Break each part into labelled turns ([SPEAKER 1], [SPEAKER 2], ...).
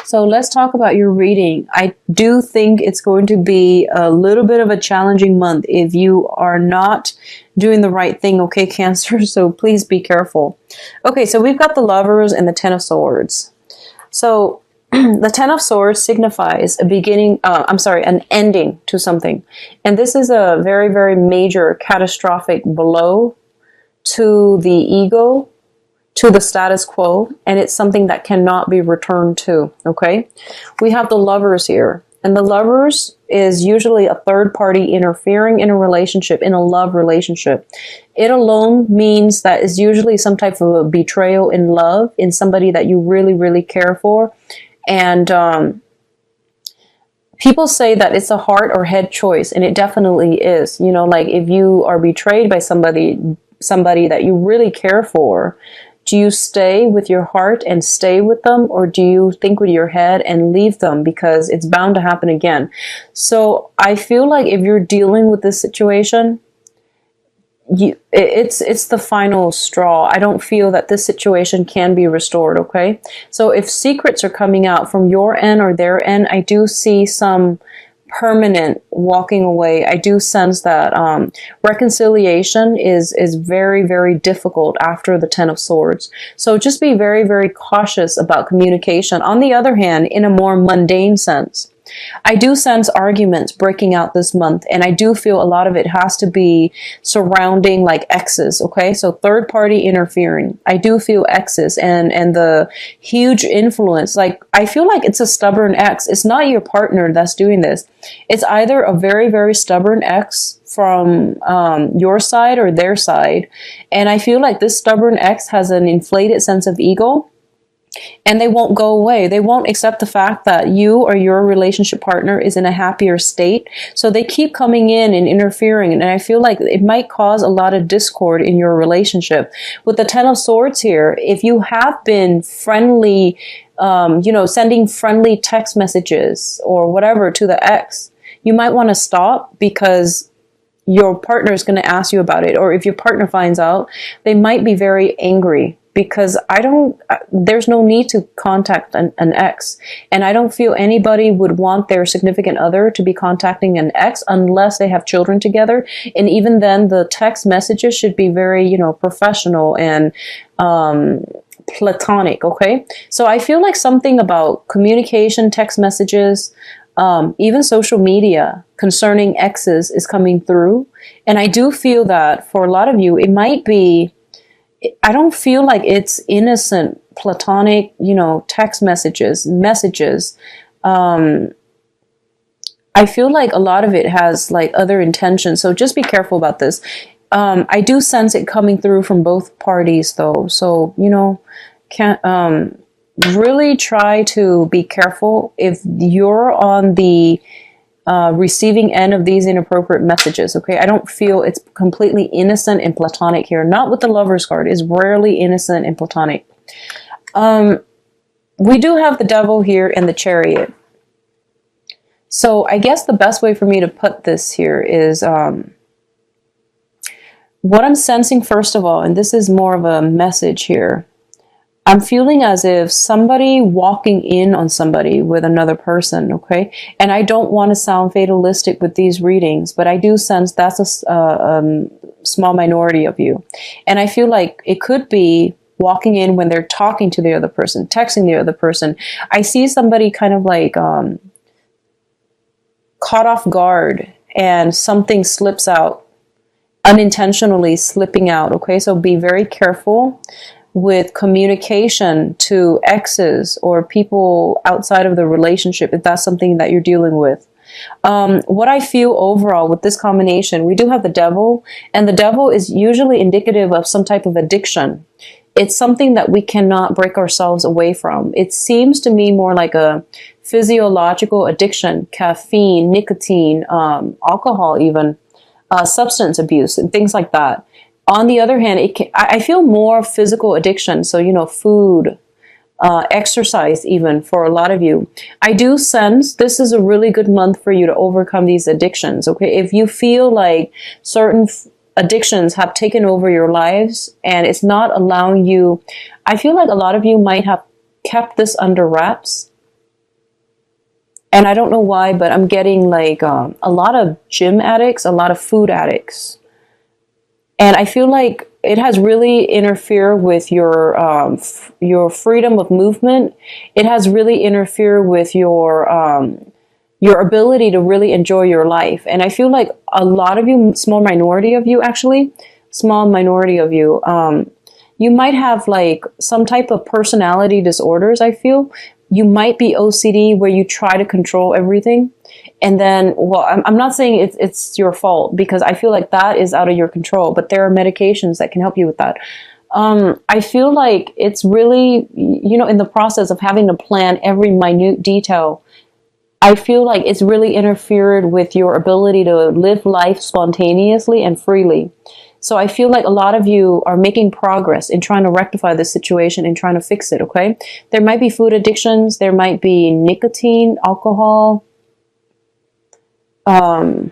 [SPEAKER 1] So let's talk about your reading. I do think it's going to be a little bit of a challenging month if you are not doing the right thing, okay, Cancer? So please be careful. Okay, so we've got the Lovers and the Ten of Swords. So the Ten of Swords signifies a beginning, an ending to something. And this is a very, very major catastrophic blow to the ego, to the status quo, and it's something that cannot be returned to, okay? We have the Lovers here, and the Lovers is usually a third party interfering in a relationship, in a love relationship. It alone means that it's usually some type of a betrayal in love, in somebody that you really, really care for. And people say that it's a heart or head choice, and it definitely is. You know, like if you are betrayed by somebody that you really care for, do you stay with your heart and stay with them, or do you think with your head and leave them because it's bound to happen again? So I feel like if you're dealing with this situation, it's the final straw. I don't feel that this situation can be restored, okay? So if secrets are coming out from your end or their end, I do see some permanent walking away. I do sense that reconciliation is very, very difficult after the Ten of Swords. So just be very, very cautious about communication. On the other hand, in a more mundane sense, I do sense arguments breaking out this month, and I do feel a lot of it has to be surrounding like exes, okay? So third party interfering. I do feel exes and the huge influence. Like, I feel like it's a stubborn ex. It's not your partner that's doing this. It's either a very, very stubborn ex from your side or their side. And I feel like this stubborn ex has an inflated sense of ego. And they won't go away. They won't accept the fact that you or your relationship partner is in a happier state. So they keep coming in and interfering. And I feel like it might cause a lot of discord in your relationship. With the Ten of Swords here, if you have been friendly, sending friendly text messages or whatever to the ex, you might want to stop, because your partner is going to ask you about it. Or if your partner finds out, they might be very angry. Because there's no need to contact an ex. And I don't feel anybody would want their significant other to be contacting an ex unless they have children together. And even then, the text messages should be very, professional and platonic, okay? So I feel like something about communication, text messages, even social media concerning exes is coming through. And I do feel that for a lot of you, it might be, I don't feel like it's innocent, platonic, text messages. I feel like a lot of it has like other intentions. So just be careful about this. I do sense it coming through from both parties though. So, can't, really try to be careful if you're on the receiving end of these inappropriate messages, okay? I don't feel it's completely innocent and platonic here. Not with the Lovers card. It's rarely innocent and platonic. We do have the Devil here and the Chariot. So I guess the best way for me to put this here is what I'm sensing, first of all, and this is more of a message here. I'm feeling as if somebody walking in on somebody with another person, okay? And I don't want to sound fatalistic with these readings, but I do sense that's a small minority of you. And I feel like it could be walking in when they're talking to the other person, texting the other person. I see somebody kind of like caught off guard and something slips out, unintentionally slipping out, okay? So be very careful with communication to exes or people outside of the relationship, if that's something that you're dealing with. What I feel overall with this combination, we do have the Devil, and the Devil is usually indicative of some type of addiction. It's something that we cannot break ourselves away from. It seems to me more like a physiological addiction, caffeine, nicotine, alcohol even, substance abuse, and things like that. On the other hand, I feel more physical addiction. So, food, exercise even for a lot of you. I do sense this is a really good month for you to overcome these addictions. Okay. If you feel like certain addictions have taken over your lives and it's not allowing you, I feel like a lot of you might have kept this under wraps. And I don't know why, but I'm getting like a lot of gym addicts, a lot of food addicts. And I feel like it has really interfered with your freedom of movement. It has really interfered with your ability to really enjoy your life. And I feel like a lot of you, small minority of you, you might have like some type of personality disorders. I feel you might be OCD, where you try to control everything. And then, well, I'm not saying it's your fault, because I feel like that is out of your control, but there are medications that can help you with that. I feel like it's really, in the process of having to plan every minute detail, I feel like it's really interfered with your ability to live life spontaneously and freely. So I feel like a lot of you are making progress in trying to rectify this situation and trying to fix it, okay? There might be food addictions. There might be nicotine, alcohol. I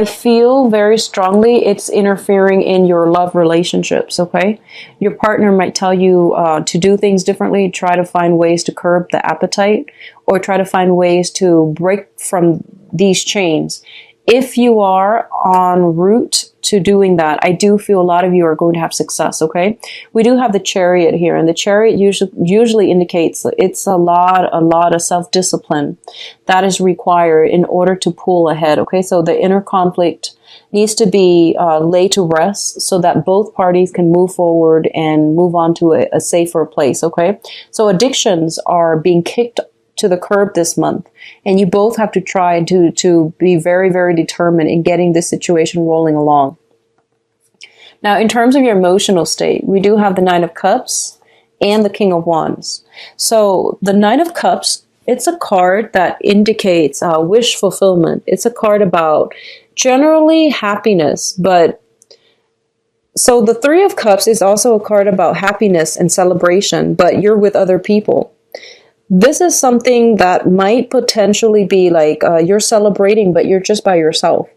[SPEAKER 1] feel very strongly it's interfering in your love relationships, okay? Your partner might tell you to do things differently, try to find ways to curb the appetite, or try to find ways to break from these chains. If you are en route to doing that, I do feel a lot of you are going to have success, okay? We do have the Chariot here, and the Chariot usually indicates it's a lot of self-discipline that is required in order to pull ahead, okay? So the inner conflict needs to be laid to rest so that both parties can move forward and move on to a safer place, okay? So addictions are being kicked to the curb this month, and you both have to try to be very, very determined in getting this situation rolling along. Now, in terms of your emotional state, we do have the Nine of Cups and the King of Wands. So the Nine of Cups, it's a card that indicates wish fulfillment. It's a card about generally happiness, but so the Three of Cups is also a card about happiness and celebration, but you're with other people. This is something that might potentially be like you're celebrating, but you're just by yourself.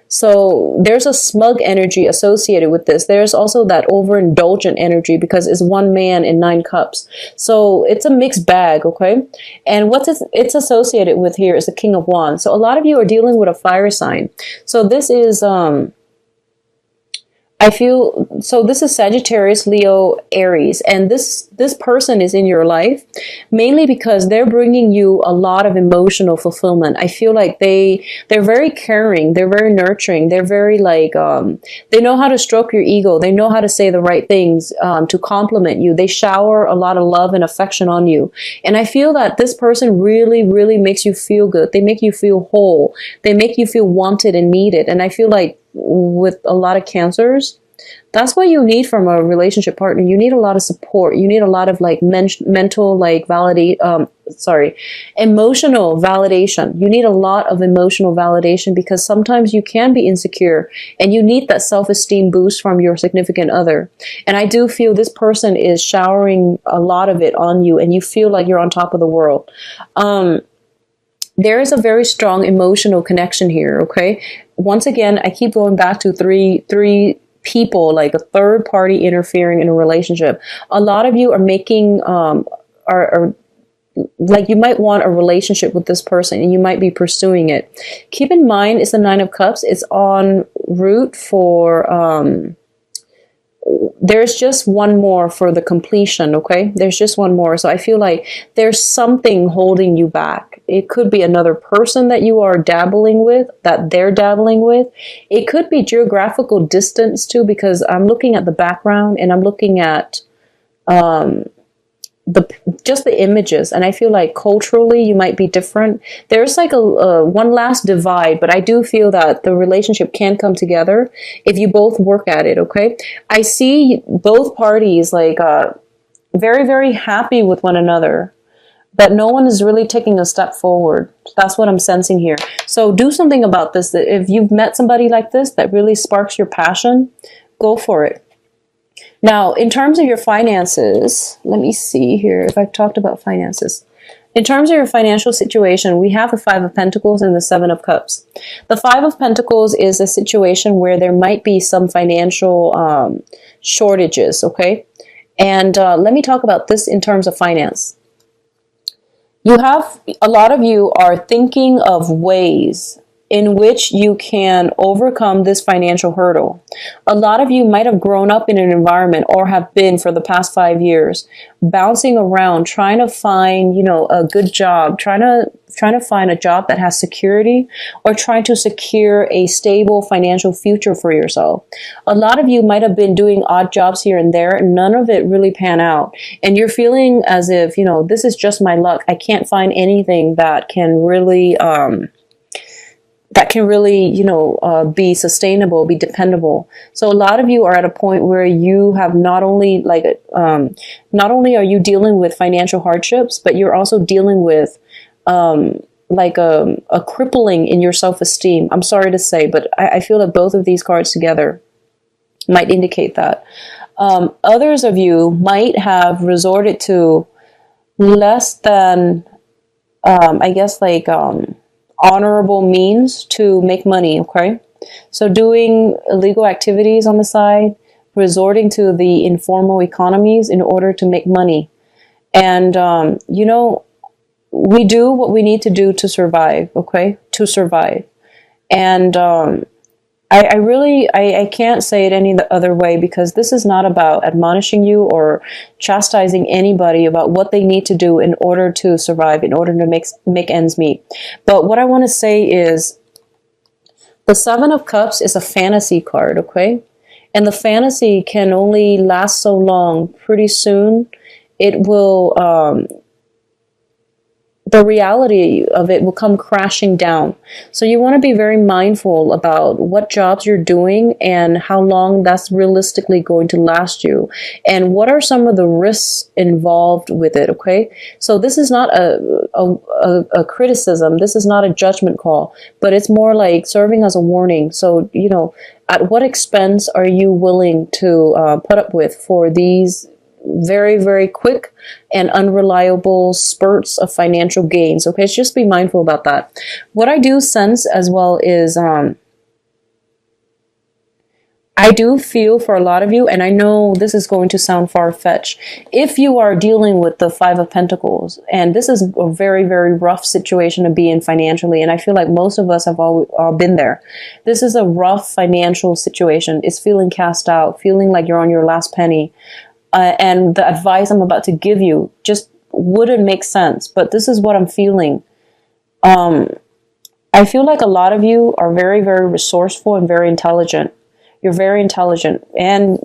[SPEAKER 1] So there's a smug energy associated with this. There's also that overindulgent energy, because it's one man in 9 cups. So it's a mixed bag, okay? And what it's associated with here is the King of Wands. So a lot of you are dealing with a fire sign. So this is I feel, so this is Sagittarius, Leo, Aries, and this person is in your life mainly because they're bringing you a lot of emotional fulfillment. I feel like they're very caring, they're very nurturing, they're very like, they know how to stroke your ego, they know how to say the right things to compliment you. They shower a lot of love and affection on you. And I feel that this person really, really makes you feel good. They make you feel whole. They make you feel wanted and needed. And I feel like with a lot of Cancers, that's what you need from a relationship partner. You need a lot of support. You need a lot of like mental, like emotional validation. You need a lot of emotional validation, because sometimes you can be insecure and you need that self-esteem boost from your significant other. And I do feel this person is showering a lot of it on you, and you feel like you're on top of the world. There is a very strong emotional connection here, okay? Once again, I keep going back to three people, like a third party interfering in a relationship. A lot of you are making, are like, you might want a relationship with this person and you might be pursuing it. Keep in mind, it's the Nine of Cups. It's en route for, there's just one more for the completion, okay? There's just one more. So I feel like there's something holding you back. It could be another person that you are dabbling with, that they're dabbling with. It could be geographical distance too, because I'm looking at the background and I'm looking at just the images, and I feel like culturally you might be different. There's like a one last divide, but I do feel that the relationship can come together if you both work at it, okay? I see both parties like very, very happy with one another, but no one is really taking a step forward. That's what I'm sensing here. So do something about this. If you've met somebody like this that really sparks your passion, go for it. Now, in terms of your finances, let me see here if I've talked about finances. In terms of your financial situation, we have the Five of Pentacles and the Seven of Cups. The Five of Pentacles is a situation where there might be some financial shortages, okay? And let me talk about this in terms of finance. a lot of you are thinking of ways in which you can overcome this financial hurdle. A lot of you might have grown up in an environment, or have been for the past 5 years, bouncing around trying to find, a good job, trying to find a job that has security, or trying to secure a stable financial future for yourself. A lot of you might have been doing odd jobs here and there, and none of it really pan out. And you're feeling as if, this is just my luck. I can't find anything that can really, be sustainable, be dependable. So a lot of you are at a point where you have not only are you dealing with financial hardships, but you're also dealing with a crippling in your self-esteem. I'm sorry to say, but I feel that both of these cards together might indicate that. Others of you might have resorted to less than, honorable means to make money, okay? So doing illegal activities on the side, resorting to the informal economies in order to make money. And, we do what we need to do to survive, okay? To survive. And I can't say it any other way, because this is not about admonishing you or chastising anybody about what they need to do in order to survive, in order to make ends meet. But what I want to say is the Seven of Cups is a fantasy card, okay? And the fantasy can only last so long. Pretty soon it will, the reality of it will come crashing down. So you want to be very mindful about what jobs you're doing and how long that's realistically going to last you, and what are some of the risks involved with it, okay? So this is not a criticism. This is not a judgment call, but it's more like serving as a warning. So, at what expense are you willing to put up with for these very, very quick and unreliable spurts of financial gains? Okay, so just be mindful about that. What I do sense as well is I do feel for a lot of you, and I know this is going to sound far-fetched, if you are dealing with the Five of Pentacles, and this is a very, very rough situation to be in financially, and I feel like most of us have all been there. This is a rough financial situation. It's feeling cast out, feeling like you're on your last penny. And the advice I'm about to give you just wouldn't make sense, but this is what I'm feeling. I feel like a lot of you are very, very resourceful and very intelligent. You're very intelligent and,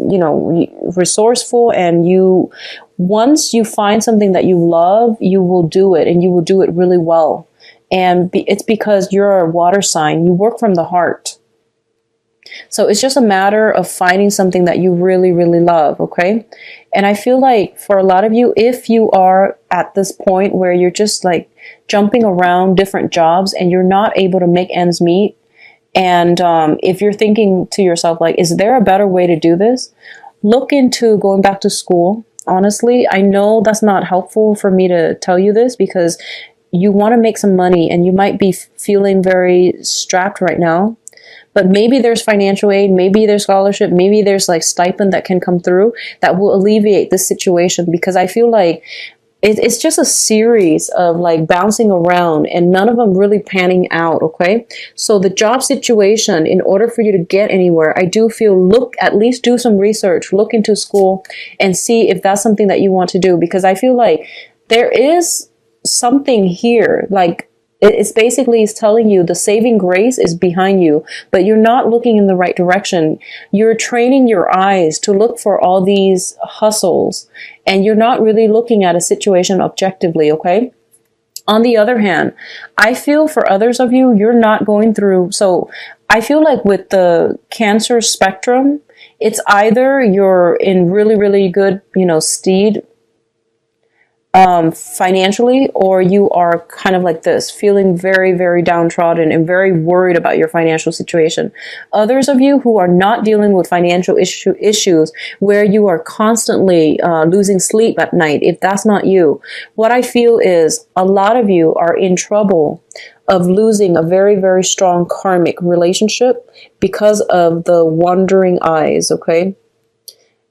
[SPEAKER 1] resourceful, and once you find something that you love, you will do it, and you will do it really well. And it's because you're a water sign. You work from the heart. So it's just a matter of finding something that you really, really love, okay? And I feel like for a lot of you, if you are at this point where you're just like jumping around different jobs and you're not able to make ends meet, and if you're thinking to yourself, like, is there a better way to do this? Look into going back to school. Honestly, I know that's not helpful for me to tell you this, because you want to make some money and you might be feeling very strapped right now. But maybe there's financial aid, maybe there's scholarship, maybe there's like stipend that can come through that will alleviate this situation, because I feel like it's just a series of like bouncing around and none of them really panning out, okay? So the job situation, in order for you to get anywhere, I do feel at least do some research, look into school and see if that's something that you want to do, because I feel like there is something here, like it's basically telling you the saving grace is behind you, but you're not looking in the right direction. You're training your eyes to look for all these hustles, and you're not really looking at a situation objectively, okay? On the other hand, I feel for others of you, you're not going through, so I feel like with the Cancer spectrum, it's either you're in really, really good, stead, financially, or you are kind of like this, feeling very, very downtrodden and very worried about your financial situation. Others of you who are not dealing with financial issues where you are constantly losing sleep at night, if that's not you, what I feel is a lot of you are in trouble of losing a very, very strong karmic relationship because of the wandering eyes, okay?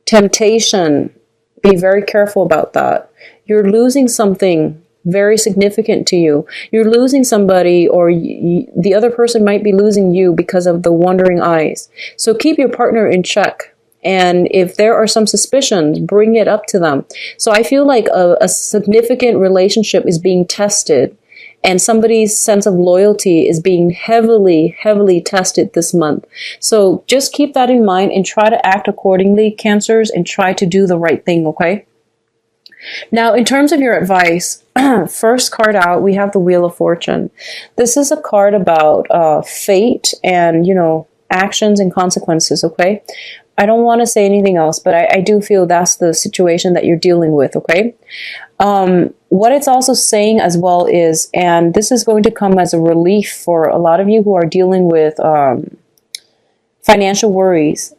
[SPEAKER 1] Temptation, be very careful about that. You're losing something very significant to you. You're losing somebody, or the other person might be losing you because of the wandering eyes. So keep your partner in check. And if there are some suspicions, bring it up to them. So I feel like a significant relationship is being tested, and somebody's sense of loyalty is being heavily, heavily tested this month. So just keep that in mind and try to act accordingly, Cancers, and try to do the right thing, okay? Now, in terms of your advice, first card out, we have the Wheel of Fortune. This is a card about fate and, you know, actions and consequences, okay? I don't want to say anything else, but I do feel that's the situation that you're dealing with, okay? What it's also saying as well is, and this is going to come as a relief for a lot of you who are dealing with financial worries.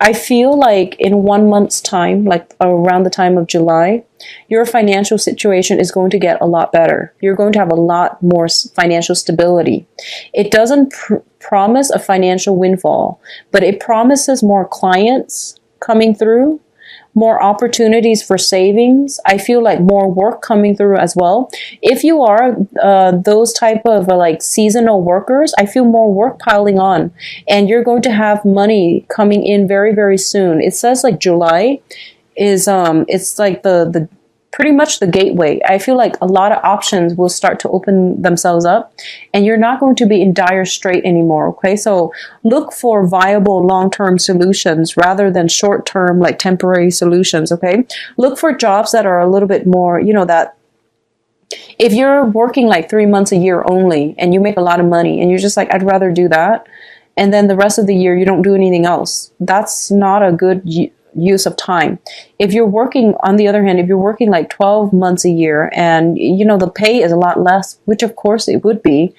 [SPEAKER 1] I feel like in 1 month's time, like around the time of July, your financial situation is going to get a lot better. You're going to have a lot more financial stability. It doesn't promise a financial windfall, but it promises more clients coming through, more opportunities for savings. I feel like more work coming through as well. If you are those type of like seasonal workers, I feel more work piling on, and you're going to have money coming in very, very soon. It says like July is it's like the pretty much the gateway. I feel like a lot of options will start to open themselves up, and you're not going to be in dire strait anymore, okay? So look for viable long-term solutions rather than short-term, like temporary solutions, okay? Look for jobs that are a little bit more, you know, that if you're working like 3 months a year only and you make a lot of money and you're just like, I'd rather do that, and then the rest of the year you don't do anything else, that's not a good use of time. If you're working, on the other hand, if you're working like 12 months a year and, you know, the pay is a lot less, which of course it would be,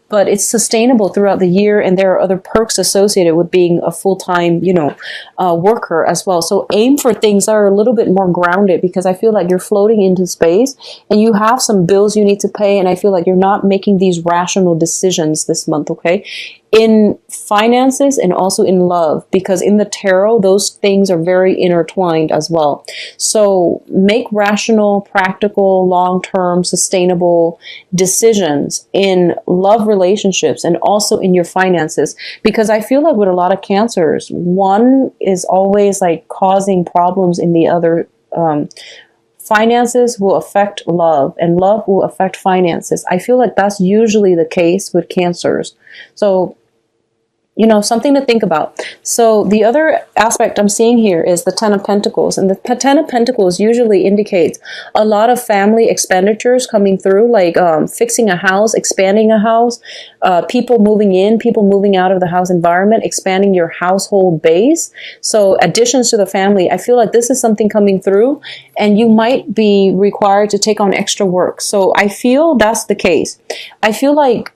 [SPEAKER 1] but it's sustainable throughout the year, and there are other perks associated with being a full-time, you know, worker as well. So aim for things that are a little bit more grounded, because I feel like you're floating into space and you have some bills you need to pay, and I feel like you're not making these rational decisions this month, okay? In finances and also in love, because in the tarot, those things are very intertwined as well. So make rational, practical, long-term, sustainable decisions in love relationships and also in your finances, because I feel like with a lot of Cancers, one is always like causing problems in the other. Finances will affect love, and love will affect finances. I feel like that's usually the case with Cancers. So, you know, something to think about. So the other aspect I'm seeing here is the Ten of Pentacles. And the Ten of Pentacles usually indicates a lot of family expenditures coming through, like fixing a house, expanding a house, people moving in, people moving out of the house environment, expanding your household base. So additions to the family. I feel like this is something coming through, and you might be required to take on extra work. So I feel that's the case. I feel like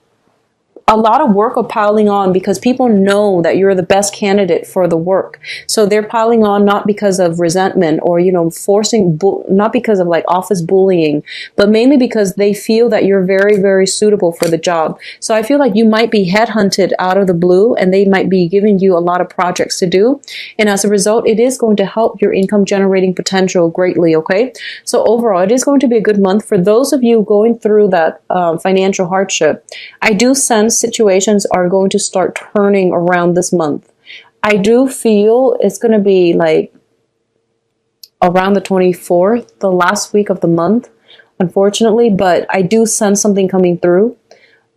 [SPEAKER 1] a lot of work are piling on because people know that you're the best candidate for the work. So they're piling on not because of resentment or, you know, forcing, not because of like office bullying, but mainly because they feel that you're very, very suitable for the job. So I feel like you might be headhunted out of the blue, and they might be giving you a lot of projects to do. And as a result, it is going to help your income generating potential greatly, okay? So overall, it is going to be a good month. For those of you going through that financial hardship, I do sense situations are going to start turning around this month. I do feel it's going to be like around the 24th, the last week of the month, unfortunately, but I do sense something coming through.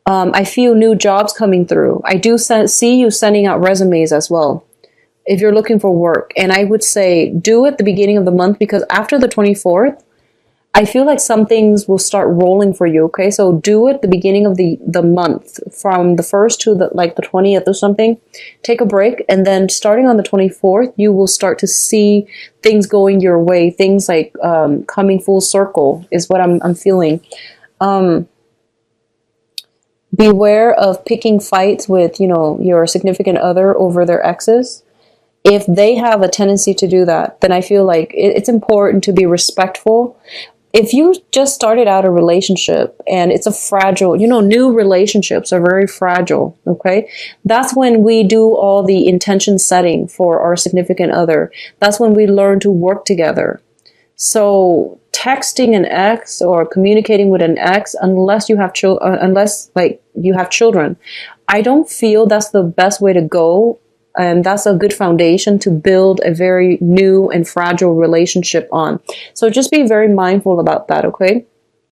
[SPEAKER 1] I feel new jobs coming through. I do see you sending out resumes as well if you're looking for work. And I would say do it at the beginning of the month, because after the 24th, I feel like some things will start rolling for you, okay? So do it the beginning of the month, from the 1st to the 20th or something. Take a break, and then starting on the 24th, you will start to see things going your way. Things like coming full circle is what I'm feeling. Beware of picking fights with, you know, your significant other over their exes. If they have a tendency to do that, then I feel like it's important to be respectful. If you just started out a relationship and it's a fragile, you know, new relationships are very fragile, okay? That's when we do all the intention setting for our significant other. That's when we learn to work together. So texting an ex or communicating with an ex, unless you have unless like you have children, I don't feel that's the best way to go. And that's a good foundation to build a very new and fragile relationship on. So just be very mindful about that, okay?